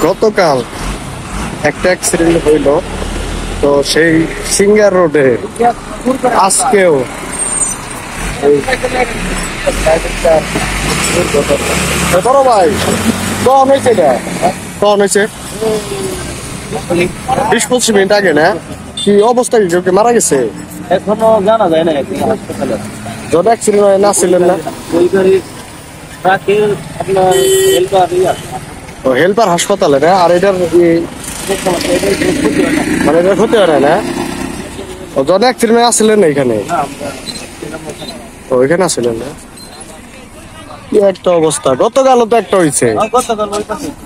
গতকাল একটা অ্যাক্সিডেন্ট হইল, তো সেই সিঙ্গার রোডে আজকেও বড় ভাই কখন হয়েছে এটা? কখন হয়েছে? 20-25 মিনিট আগে না? কি অবস্থা? কি কেউ মারা গেছে? এখনো জানা যায় না। যত অ্যাক্সিডেন্ট হয় না ছিলেন না? হেল্পার হাসপাতালে না? আর এটার মানে এটা হতে পারে না? যত অ্যাক্সিডেন্ট আসছিলেন না এখানে? ওইখানে আসছিলেন না? কি একটা অবস্থা! গতকালও তো একটা হয়েছে।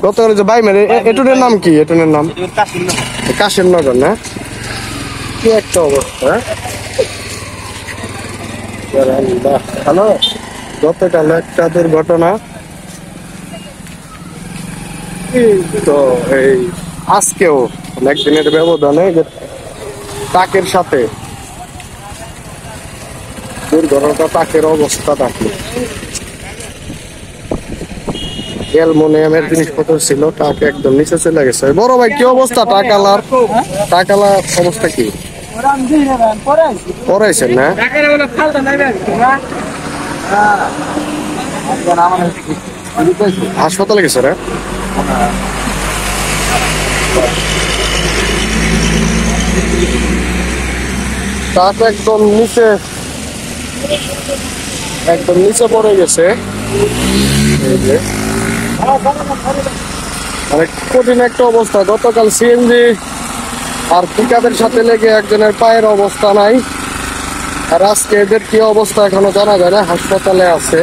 গতকাল যে ভাই মানে এটুনের নাম কি? এটুনের নাম কাশিমনগর না? কি একটা অবস্থা! হ্যালো, গতকাল একটা দুর্ঘটনা, তো এই আজকেও একদিনের ব্যবধানে ট্রাকের সাথে দুর্ঘটনাটা, ট্রাকের অবস্থা থাকলো। অ্যালুমিনিয়ামের জিনিসপত্র ছিল, ট্রাক একদম নিচে চলে গেছে। বড় ভাই কি অবস্থা? টাকালার অবস্থা কি? পড়াইছেন না? হাসপাতালে গেছে রে? ট্রাক একদম নিচে পড়ে গেছে। মানে কঠিন একটা অবস্থা। গতকাল সিএনজি আর পিকআপের সাথে লেগে একজনের পায়ের অবস্থা নাই, আর আজকে এদের কি অবস্থা এখনো জানা যায় না। হাসপাতালে আছে।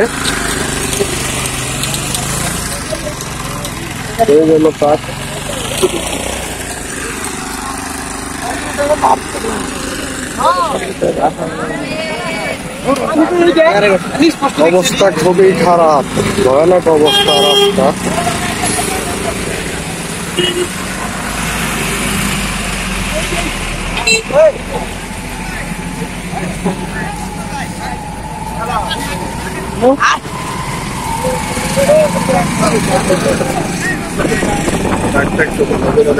অবস্থা খুবই খারাপ, ভয়ানক অবস্থা রাস্তা।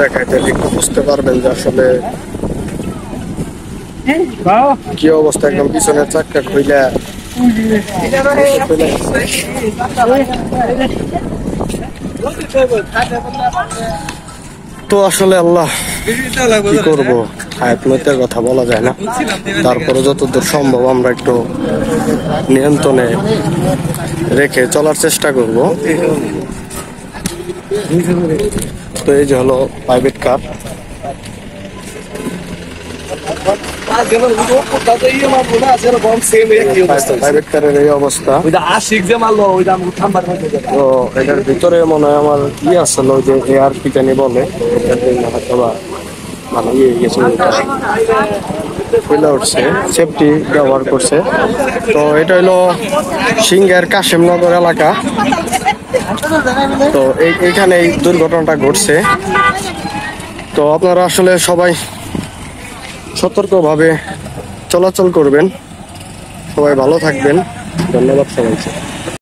দেখাইতে একটু বুঝতে পারবেন যে আসলে কি অবস্থা। একদম পিছনের চাক্কা খুইলা তো আসলে আল্লাহ কি করবো, হায়াত মৃত্যুর কথা বলা যায় না। তারপরে যতদূর সম্ভব আমরা একটু নিয়ন্ত্রণে রেখে চলার চেষ্টা করব। তো এই যে হলো প্রাইভেট কার। প্রাইভেট কারের এই অবস্থা। তো এটার ভিতরে মনে হয় আমার আসছিল, ওই যে এয়ার কি জানি বলে, মানে উঠছে, সেফটি ব্যবহার করছে। তো এটা হইলো সিংহের কাশিমনগর এলাকা। তো এইখানে এই দুর্ঘটনাটা ঘটছে। তো আপনারা আসলে সবাই সতর্কভাবে চলাচল করবেন। সবাই ভালো থাকবেন। ধন্যবাদ সবাইকে।